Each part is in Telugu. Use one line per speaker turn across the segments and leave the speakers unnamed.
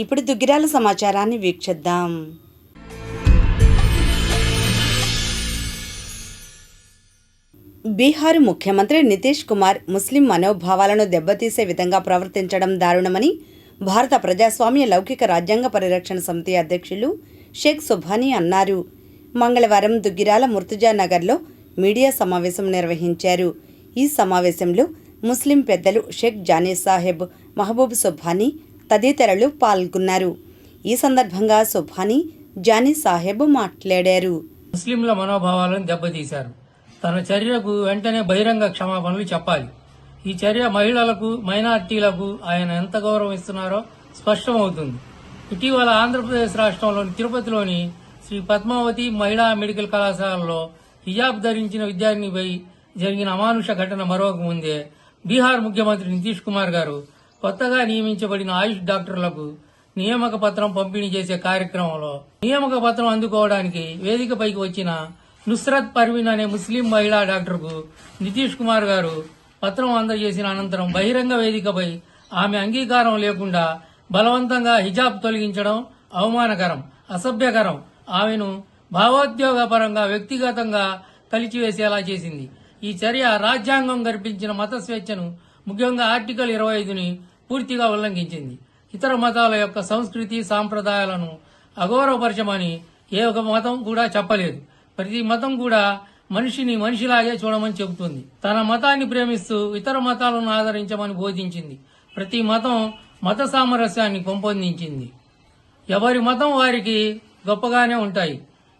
ఇప్పుడు దుగ్గిరాల సమాచారాన్ని వీక్షిద్దాం. బీహార్ ముఖ్యమంత్రి నితీష్ కుమార్ ముస్లిం మనోభావాలను దెబ్బతీసే విధంగా ప్రవర్తించడం దారుణమని భారత ప్రజాస్వామ్య లౌకిక రాజ్యాంగ పరిరక్షణ సమితి అధ్యక్షులు షేక్ సుభానీ అన్నారు. మంగళవారం దుగ్గిరాల ముర్తుజా నగర్లో మీడియా సమావేశం నిర్వహించారు. ఈ సమావేశంలో ముస్లిం పెద్దలు షేక్ జానీ సాహెబ్, మహబూబ్ సుభానీ తదితరులు పాల్గొన్నారు. ఈ సందర్భంగా సుభానీ, జానీ సాహెబ్ మాట్లాడారు.
ముస్లింల మనోభావాలను దెబ్బతీశారు. తన చర్యకు వెంటనే బహిరంగ క్షమాపణలు చెప్పాలి. ఈ చర్య మహిళలకు, మైనార్టీలకు ఆయన ఎంత గౌరవం ఇస్తున్నారో స్పష్టమవుతుంది. ఇటీవల ఆంధ్రప్రదేశ్ రాష్ట్రంలోని తిరుపతిలోని శ్రీ పద్మావతి మహిళా మెడికల్ కళాశాలలో హిజాబ్ ధరించిన విద్యార్థినిపై జరిగిన అమానుష ఘటన మరొక ముందే బీహార్ ముఖ్యమంత్రి నితీష్ కుమార్ గారు కొత్తగా నియమించబడిన ఆయుష్ డాక్టర్లకు నియామక పత్రం పంపిణీ చేసే కార్యక్రమంలో నియామక పత్రం అందుకోవడానికి వేదికపైకి వచ్చిన నుస్రత్ పర్వీన్ అనే ముస్లిం మహిళా డాక్టర్కు నితీష్ కుమార్ గారు పత్రం అందజేసిన అనంతరం బహిరంగ వేదికపై ఆమె అంగీకారం లేకుండా బలవంతంగా హిజాబ్ తొలగించడం అవమానకరం, అసభ్యకరం, ఆమెను భావోద్వేగపరంగా వ్యక్తిగతంగా కలిచివేసేలా చేసింది. ఈ చర్య రాజ్యాంగం కల్పించిన మత స్వేచ్ఛను, ముఖ్యంగా ఆర్టికల్ 25ని పూర్తిగా ఉల్లంఘించింది. ఇతర మతాల యొక్క సంస్కృతి, సాంప్రదాయాలను అగౌరవపరచమని ఏ ఒక మతం కూడా చెప్పలేదు. ప్రతి మతం కూడా మనిషిని మనిషిలాగే చూడమని చెబుతుంది. తన మతాన్ని ప్రేమిస్తూ ఇతర మతాలను ఆదరించమని బోధించింది. ప్రతి మతం మత సామరస్యాన్ని పెంపొందించింది. ఎవరి మతం వారికి గొప్పగానే ఉంటాయి.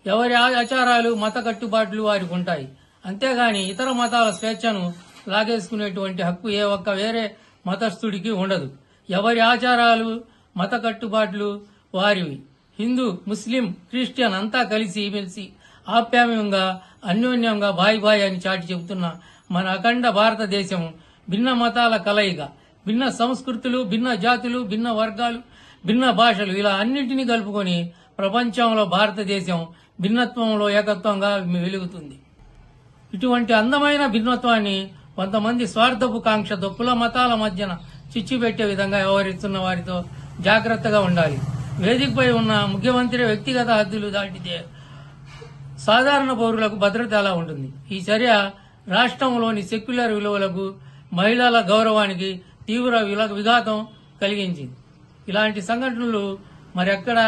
ఎవరి ఆచారాలు, మత కట్టుబాట్లు వారికి ఉంటాయి. అంతేగాని ఇతర మతాల స్వేచ్ఛను లాగేసుకునేటువంటి హక్కు ఏ ఒక్క వేరే మతస్థుడికి ఉండదు. ఎవరి ఆచారాలు, మత కట్టుబాట్లు వారివి. హిందూ, ముస్లిం, క్రిస్టియన్ అంతా కలిసి మెలిసి ఆప్యాయంగా, అన్యోన్యంగా బాయ్ బాయ్ అని చాటి చెబుతున్న మన అఖండ భారతదేశం భిన్న మతాల కలయిక, భిన్న సంస్కృతులు, భిన్న జాతులు, భిన్న వర్గాలు, భిన్న భాషలు, ఇలా అన్నింటినీ కలుపుకొని ప్రపంచంలో భారతదేశం భిన్నత్వంలో ఏకత్వంగా వెలుగుతుంది. ఇటువంటి అందమైన భిన్నత్వాన్ని కొంతమంది స్వార్థపు కాంక్షతో కుల మతాల మధ్యన చిచ్చు పెట్టే విధంగా వ్యవహరిస్తున్న వారితో జాగ్రత్తగా ఉండాలి. వేదికపై ఉన్న ముఖ్యమంత్రి వ్యక్తిగత హద్దులు దాటితే సాధారణ పౌరులకు భద్రత ఎలా ఉంటుంది? ఈ చర్య రాష్ట్రంలోని సెక్యులర్ విలువలకు, మహిళల గౌరవానికి తీవ్ర విఘాతం కలిగించింది. ఇలాంటి సంఘటనలు మరెక్కడ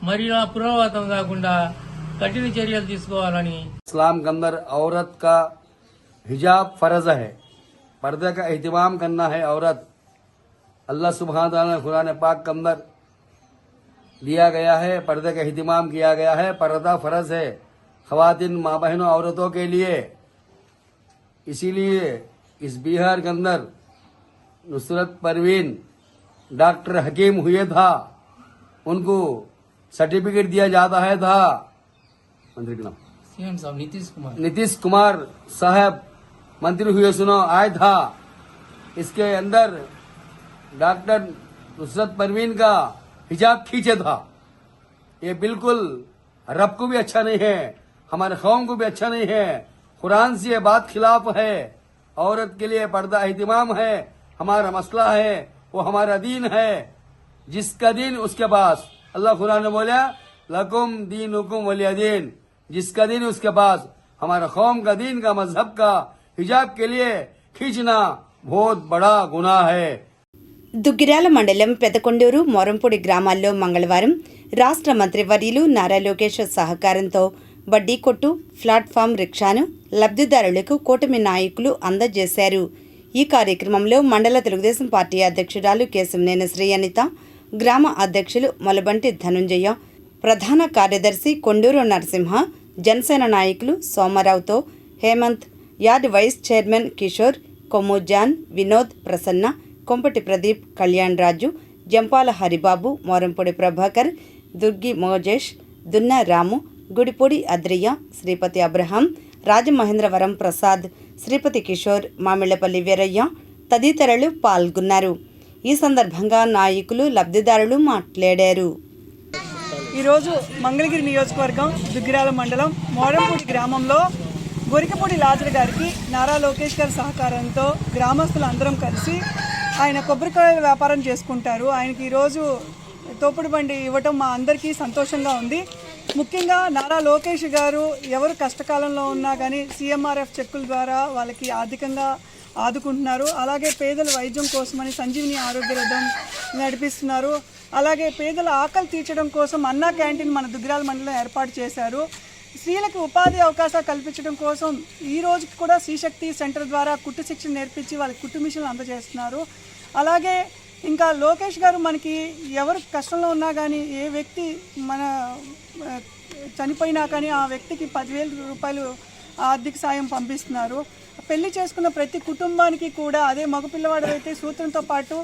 మరిలా పునరావృతం కాకుండా कठिन चर्या తీసుకోవాలని.
इस्लाम के अंदर औरत का हिजाब फर्ज है, पर्दे का एहतिमाम करना है औरत. अल्लाह सुब्हान तआला ने कुरान पाक के अंदर दिया गया है, पर्दे का एहतिमाम किया गया है. पर्दा फर्ज है ख्वातीन, माँ बहनों, औरतों के लिए. इसीलिए इस बिहार के अंदर नुसरत परवीन डॉक्टर हकीम हुए था, उनको सर्टिफिकेट दिया जाता है था. मंत्री का नाम
सीएम साहब
नीतीश कुमार साहब मंत्री हुए सुनो आए था. इसके अंदर डॉक्टर नुसरत परवीन का हिजाब खींचे था. ये बिल्कुल रब को भी अच्छा नहीं है, हमारे कौम को भी अच्छा नहीं है. कुरान से ये बात खिलाफ है. औरत के लिए पर्दा एहतिमाम है, हमारा मसला है, वो हमारा दीन है. जिसका दीन उसके पास. अल्लाह कुरान ने बोला लकुम दीनुकुम वलिया दीन. जिसका दिन उसके पास. हमारा कौम का दीन का मजहब का हिजाब के लिए खींचना बहुत बड़ा गुनाह है.
దుగ్గిరాల మండలం పెదకొండూరు, మోరంపూడి గ్రామాల్లో మంగళవారం రాష్ట్ర మంత్రివర్యులు నారా లోకేష్ సహకారంతో బడ్డీ కొట్టు, ప్లాట్ఫామ్ రిక్షాను లబ్ధిదారులకు కూటమి నాయకులు అందజేశారు. ఈ కార్యక్రమంలో మండల తెలుగుదేశం పార్టీ అధ్యక్షురాలు కేశంనేని శ్రీ అనిత, గ్రామ అధ్యక్షులు మొలబంటి ధనుంజయ, ప్రధాన కార్యదర్శి కొండూరు నరసింహ, జనసేన నాయకులు సోమారావుతో Hemanth, yard vice chairman Kishore, Kommu John, Vinod, Prasanna, Kompati Pradeep, Kalyan Raju, Jampala Haribabu, Morampudi Prabhakar, Durgi Mojesh, Dunna Ramu, Gudipudi Adraiah, Sripathi Abraham, Rajamahendravaram Prasad, Sripathi Kishore, Mamillapalli Veeraiah తదితరులు పాల్గొన్నారు. ఈ సందర్భంగా నాయకులు, లబ్ధిదారులు మాట్లాడారు.
ఈరోజు మంగళగిరి నియోజకవర్గం దుగ్గిరాల మండలం మోరంపూడి గ్రామంలో గొరికపూడి లాజర్ గారికి నారా లోకేష్ గారి సహకారంతో గ్రామస్తులు అందరం కలిసి ఆయన కొబ్బరికాయల వ్యాపారం చేసుకుంటారు. ఆయనకి ఈరోజు తోపుడు బండి ఇవ్వటం మా అందరికీ సంతోషంగా ఉంది. ముఖ్యంగా నారా లోకేష్ గారు ఎవరు కష్టకాలంలో ఉన్నా కానీ సీఎంఆర్ఎఫ్ చెక్కుల ద్వారా వాళ్ళకి ఆర్థికంగా ఆదుకుంటున్నారు. అలాగే పేదల వైద్యం కోసమని సంజీవిని ఆరోగ్య రథం నడిపిస్తున్నారు. అలాగే పేదల ఆకలి తీర్చడం కోసం అన్నా క్యాంటీన్ మన దుగ్గిరాల మండలం ఏర్పాటు చేశారు. స్త్రీలకు ఉపాధి అవకాశాలు కల్పించడం కోసం ఈ రోజుకి కూడా శ్రీశక్తి సెంటర్ ద్వారా కుట్టు శిక్షణ నేర్పించి వాళ్ళకి కుట్టు మిషన్లు అందజేస్తున్నారు. అలాగే ఇంకా లోకేష్ గారు మనకి ఎవరు కష్టంలో ఉన్నా కానీ ఏ వ్యక్తి మన చనిపోయినా కానీ ఆ వ్యక్తికి 10,000 రూపాయలు ఆర్థిక సాయం పంపిస్తున్నారు. పెళ్లి చేసుకున్న ప్రతి కుటుంబానికి కూడా అదే మగపిల్లవాడు అయితే సూత్రంతో పాటు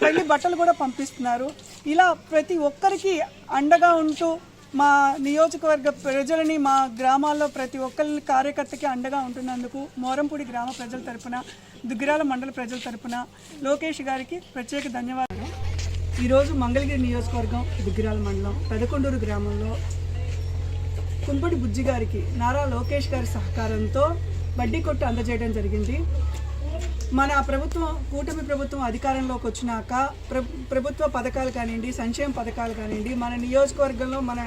పెళ్లి బట్టలు కూడా పంపిస్తున్నారు. ఇలా ప్రతి ఒక్కరికి అండగా ఉంటూ మా నియోజకవర్గ ప్రజలని మా గ్రామాల్లో ప్రతి ఒక్కరి కార్యకర్తకి అండగా ఉంటున్నందుకు మోరంపూడి గ్రామ ప్రజల తరపున దుగ్గిరాల మండల ప్రజల తరపున లోకేష్ గారికి ప్రత్యేక ధన్యవాదాలు. ఈరోజు మంగళగిరి నియోజకవర్గం దుగ్గిరాల మండలం పెదకొండూరు గ్రామంలో కుంపటి బుజ్జి గారికి నారా లోకేష్ గారి సహకారంతో బడ్డీ కొట్టు అందజేయడం జరిగింది. మన ప్రభుత్వం కూటమి ప్రభుత్వం అధికారంలోకి వచ్చినాక ప్రభుత్వ పథకాలు కానివ్వండి, సంక్షేమ పథకాలు కానివ్వండి, మన నియోజకవర్గంలో మన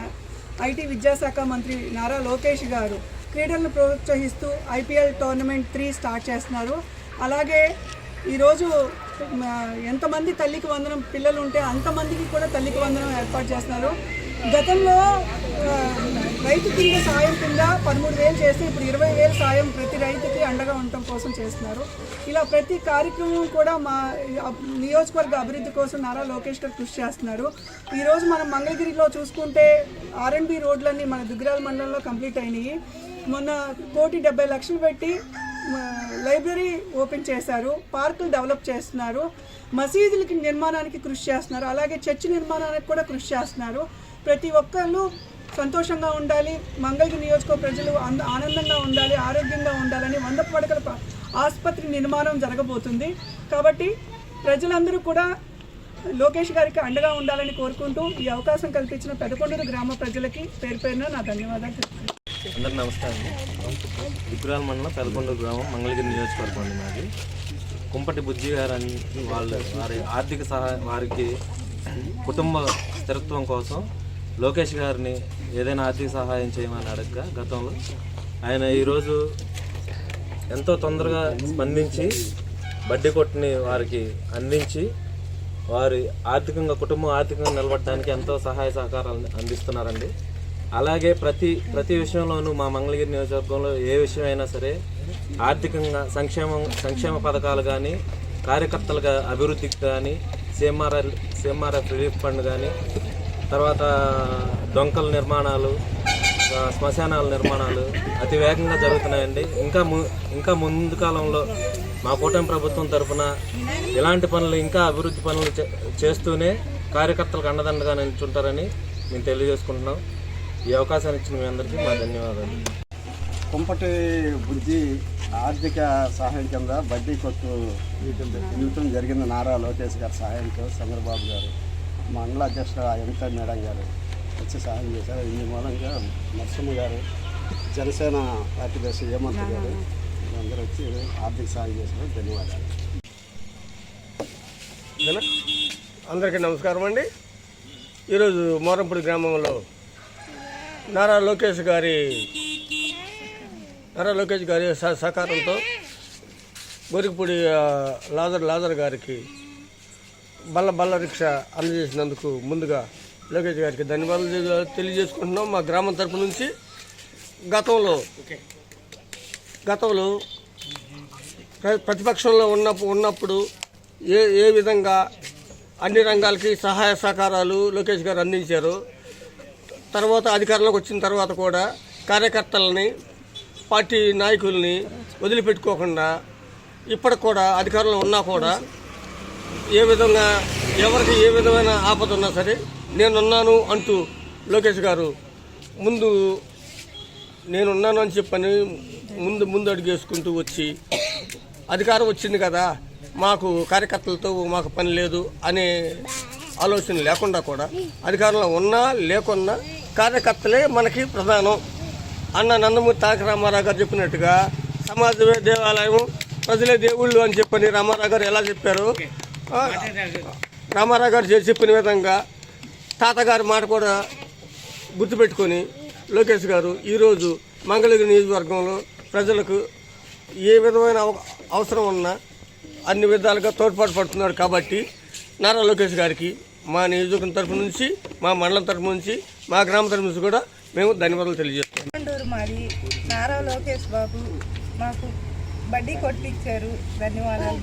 ఐటీ విద్యాశాఖ మంత్రి నారా లోకేష్ గారు క్రీడలను ప్రోత్సహిస్తూ IPL టోర్నమెంట్ 3 స్టార్ట్ చేస్తున్నారు. అలాగే ఈరోజు ఎంతమంది తల్లికి వందనం పిల్లలు ఉంటే అంతమందికి కూడా తల్లికి వందనం ఏర్పాటు చేస్తున్నారు. గతంలో రైతు కింద సాయం కింద 13,000 చేస్తే ఇప్పుడు 20,000 సాయం ప్రతి రైతుకి అండగా ఉండటం కోసం చేస్తున్నారు. ఇలా ప్రతి కార్యక్రమం కూడా మా నియోజకవర్గ అభివృద్ధి కోసం నారా లోకేష్ గారు కృషి చేస్తున్నారు. ఈరోజు మనం మంగళగిరిలో చూసుకుంటే R&B రోడ్లన్నీ మన దుగ్గిరాల మండలంలో కంప్లీట్ అయినాయి. మొన్న 1,70,00,000 పెట్టి లైబ్రరీ ఓపెన్ చేశారు, పార్కులు డెవలప్ చేస్తున్నారు, మసీదులకి నిర్మాణానికి కృషి చేస్తున్నారు, అలాగే చర్చి నిర్మాణానికి కూడా కృషి చేస్తున్నారు. ప్రతి ఒక్కళ్ళు సంతోషంగా ఉండాలి, మంగళగిరి నియోజకవర్గ ప్రజలు ఆనందంగా ఉండాలి, ఆరోగ్యంగా ఉండాలని 100 పడకల ఆసుపత్రి నిర్మాణం జరగబోతుంది. కాబట్టి ప్రజలందరూ కూడా లోకేష్ గారికి అండగా ఉండాలని కోరుకుంటూ ఈ అవకాశం కల్పించిన పెదకొండూరు గ్రామ ప్రజలకి పేరు పేరున నా ధన్యవాదాలు తెలుపుతున్నాను.
అందరికీ నమస్కారం. దుగ్గిరాల మండలం పెదకొండూరు గ్రామం మంగళగిరి నియోజకవర్గం అండి మాది. కుంపటి బుజ్జి గారు వారి ఆర్థిక సహాయం, వారికి కుటుంబ స్థిరత్వం కోసం లోకేష్ గారిని ఏదైనా ఆర్థిక సహాయం చేయమని అడగగా గతంలో ఆయన ఈరోజు ఎంతో తొందరగా స్పందించి బడ్డీ కొట్టుని వారికి అందించి వారి కుటుంబం ఆర్థికంగా నిలబడడానికి ఎంతో సహాయ సహకారాలు అందిస్తున్నారండి. అలాగే ప్రతి విషయంలోనూ మా మంగళగిరి నియోజకవర్గంలో ఏ విషయం అయినా సరే ఆర్థికంగా సంక్షేమ పథకాలు కానీ, కార్యకర్తలుగా అభివృద్ధికి కానీ, CMRF రిలీఫ్ ఫండ్ కానీ, తర్వాత డొంకల నిర్మాణాలు, శ్మశానాల నిర్మాణాలు అతి వేగంగా జరుగుతున్నాయండి. ఇంకా ముందు కాలంలో మా కూటమి ప్రభుత్వం తరఫున ఇలాంటి పనులు, ఇంకా అభివృద్ధి పనులు చేస్తూనే కార్యకర్తలకు అండదండగా నిల్చుంటారని మేము తెలియజేసుకుంటున్నాం. ఈ అవకాశాన్ని ఇచ్చిన మీ అందరికీ మా ధన్యవాదాలు.
కుంపటి బుజ్జి ఆర్థిక సహాయం కింద బడ్డీ కొట్టు ఇవ్వటం జరిగింది. నారా లోకేష్ గారి సహాయంతో చంద్రబాబు గారు, మండల అధ్యక్షుడు ఎంతా మేడం గారు వచ్చి సహాయం చేశారు. ఇందు మూలంగా నరసింహ గారు, జనసేన పార్టీ బేసి హేమంత్ గారు అందరూ వచ్చి ఆర్థిక సహాయం చేశారు. ధన్యవాదాలు.
అందరికీ నమస్కారం అండి. ఈరోజు మోరంపూడి గ్రామంలో నారా లోకేష్ గారి సహకారంతో గోరికపూడి లాజర్ గారికి బల్ల రిక్షా అందజేసినందుకు ముందుగా లోకేష్ గారికి ధన్యవాదాలు తెలియజేసుకుంటున్నాం. మా గ్రామం తరపు నుంచి గతంలో ప్రతిపక్షంలో ఉన్నప్పుడు ఏ విధంగా అన్ని రంగాలకి సహాయ సహకారాలు లోకేష్ గారు అందించారు. తర్వాత అధికారంలోకి వచ్చిన తర్వాత కూడా కార్యకర్తలని, పార్టీ నాయకుల్ని వదిలిపెట్టుకోకుండా ఇప్పటికి కూడా అధికారంలో ఉన్నా కూడా ఎవరికి ఏ విధమైన ఆపద ఉన్నా సరే నేనున్నాను అంటూ లోకేష్ గారు నేనున్నాను అని చెప్పని ముందు అడుగేసుకుంటూ వచ్చి అధికారం వచ్చింది కదా, మాకు కార్యకర్తలతో మాకు పని లేదు అనే ఆలోచన లేకుండా కూడా అధికారంలో ఉన్నా లేకున్నా కార్యకర్తలే మనకి ప్రధానం అన్న నందమూరి తారక రామారావు గారు చెప్పినట్టుగా సమాజమే దేవాలయం, ప్రజలే దేవుళ్ళు అని చెప్పని రామారావు గారు ఎలా చెప్పారు, రామారావు గారు చెప్పిన విధంగా తాతగారి మాట కూడా గుర్తుపెట్టుకొని లోకేష్ గారు ఈరోజు మంగళగిరి నియోజకవర్గంలో ప్రజలకు ఏ విధమైన అవసరం ఉన్నా అన్ని విధాలుగా తోడ్పాటు పడుతున్నాడు కాబట్టి నారా లోకేష్ గారికి మా నియోజకవర్గం తరఫు నుంచి, మా మండలం తరఫు నుంచి, మా గ్రామ తరఫు నుంచి కూడా మేము ధన్యవాదాలు తెలియజేస్తాం.
కొండూరు మాది. నారా లోకేష్ బాబు మాకు బడ్డీ కొట్టించారు. ధన్యవాదాలు.